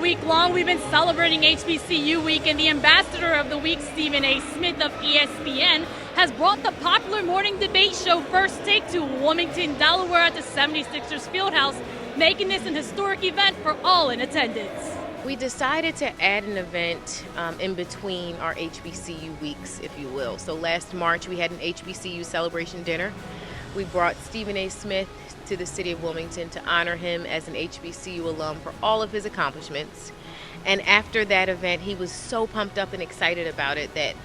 week long, we've been celebrating HBCU Week, and the ambassador of the week, Stephen A. Smith of ESPN, has brought the popular morning debate show First Take to Wilmington, Delaware at the 76ers Fieldhouse, making this an historic event for all in attendance. We decided to add an event in between our HBCU weeks, if you will. So last March, we had an HBCU celebration dinner. We brought Stephen A. Smith to the city of Wilmington to honor him as an HBCU alum for all of his accomplishments. And after that event, he was so pumped up and excited about it that,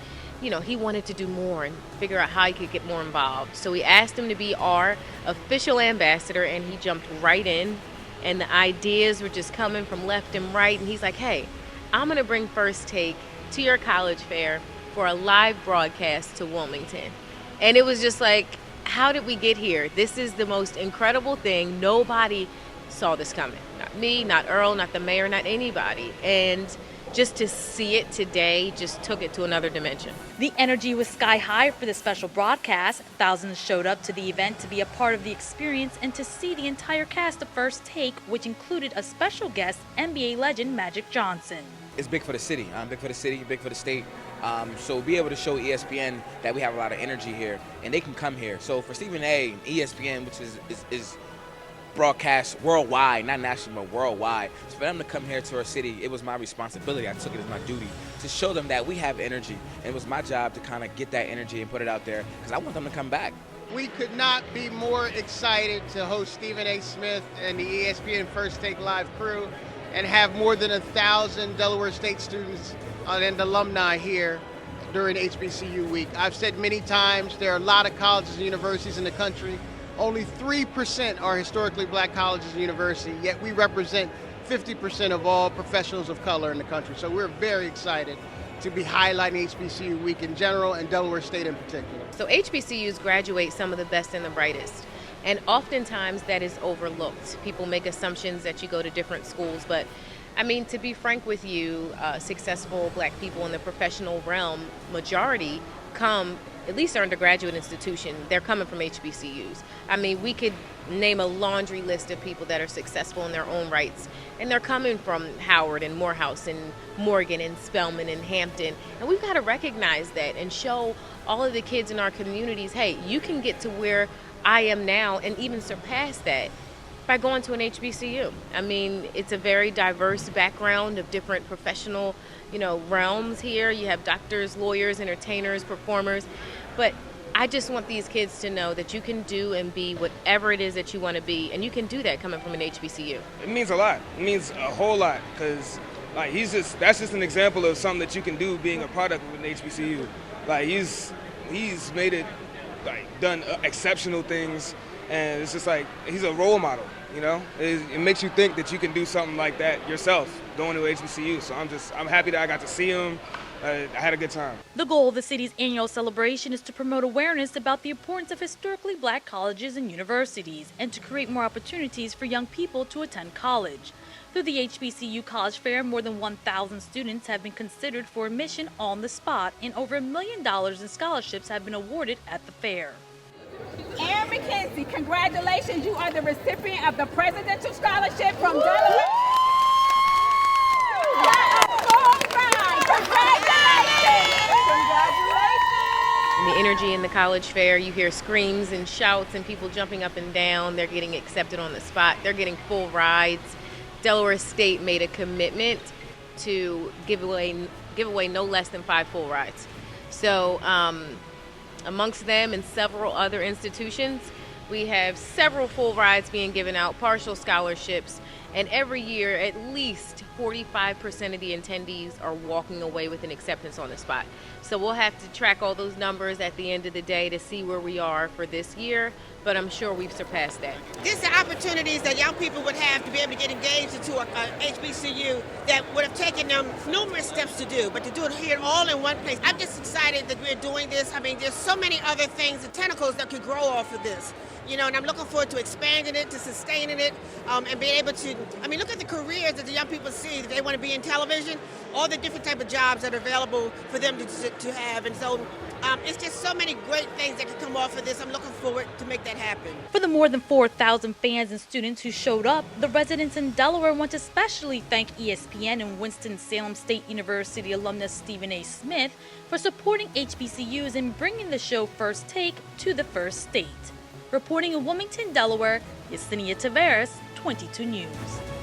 you know, he wanted to do more and figure out how he could get more involved. So we asked him to be our official ambassador, and he jumped right in. And the ideas were just coming from left and right. And he's like, hey, I'm going to bring First Take to your college fair for a live broadcast to Wilmington. And it was just like, how did we get here? This is the most incredible thing. Nobody saw this coming. Not me, not Earl, not the mayor, not anybody. And just to see it today just took it to another dimension. The energy was sky high for the special broadcast. Thousands showed up to the event to be a part of the experience and to see the entire cast of First Take, which included a special guest, NBA legend Magic Johnson. It's big for the city. Big for the city, big for the state. So be able to show ESPN that we have a lot of energy here, and they can come here. So for Stephen A. and ESPN, which is broadcast worldwide, not national, but worldwide. So for them to come here to our city, it was my responsibility. I took it as my duty to show them that we have energy. And it was my job to kind of get that energy and put it out there because I want them to come back. We could not be more excited to host Stephen A. Smith and the ESPN First Take Live crew and have more than 1,000 Delaware State students and alumni here during HBCU Week. I've said many times there are a lot of colleges and universities in the country. Only 3% are historically black colleges and universities, yet we represent 50% of all professionals of color in the country. So we're very excited to be highlighting HBCU Week in general and Delaware State in particular. So HBCUs graduate some of the best and the brightest. And oftentimes that is overlooked. People make assumptions that you go to different schools, but I mean, to be frank with you, successful black people in the professional realm, majority come, at least our undergraduate institution, they're coming from HBCUs. I mean, we could name a laundry list of people that are successful in their own rights, and they're coming from Howard and Morehouse and Morgan and Spelman and Hampton. And we've got to recognize that and show all of the kids in our communities, hey, you can get to where I am now and even surpass that by going to an HBCU. I mean, it's a very diverse background of different professional, realms here. You have doctors, lawyers, entertainers, performers. But I just want these kids to know that you can do and be whatever it is that you want to be, and you can do that coming from an HBCU. It means a lot. It means a whole lot, because that's just an example of something that you can do being a product of an HBCU. Like he's made it, done exceptional things, and it's just like he's a role model. It makes you think that you can do something like that yourself going to HBCU. So I'm happy that I got to see him. I had a good time. The goal of the city's annual celebration is to promote awareness about the importance of historically black colleges and universities and to create more opportunities for young people to attend college. Through the HBCU College Fair, more than 1,000 students have been considered for admission on the spot, and over $1 million in scholarships have been awarded at the fair. Aaron McKenzie, congratulations. You are the recipient of the Presidential Scholarship from Delaware. The energy in the college fair, you hear screams and shouts and people jumping up and down. They're getting accepted on the spot. They're getting full rides. Delaware State made a commitment to give away no less than 5 full rides. So amongst them and several other institutions, we have several full rides being given out, partial scholarships, and every year at least 45% of the attendees are walking away with an acceptance on the spot. So we'll have to track all those numbers at the end of the day to see where we are for this year, but I'm sure we've surpassed that. These are opportunities that young people would have to be able to get engaged into a HBCU that would have taken them numerous steps to do, but to do it here all in one place. I'm just excited that we're doing this. I mean, there's so many other things and tentacles that could grow off of this. you know, and I'm looking forward to expanding it, to sustaining it, and being able to, I mean, look at the careers that the young people see that they want to be in television, all the different type of jobs that are available for them to have. And so it's just so many great things that can come off of this. I'm looking forward to make that happen. For the more than 4,000 fans and students who showed up, the residents in Delaware want to especially thank ESPN and Winston-Salem State University alumnus Stephen A. Smith for supporting HBCUs and bringing the show First Take to the first state. Reporting in Wilmington, Delaware, Yesenia Taveras, 22 News.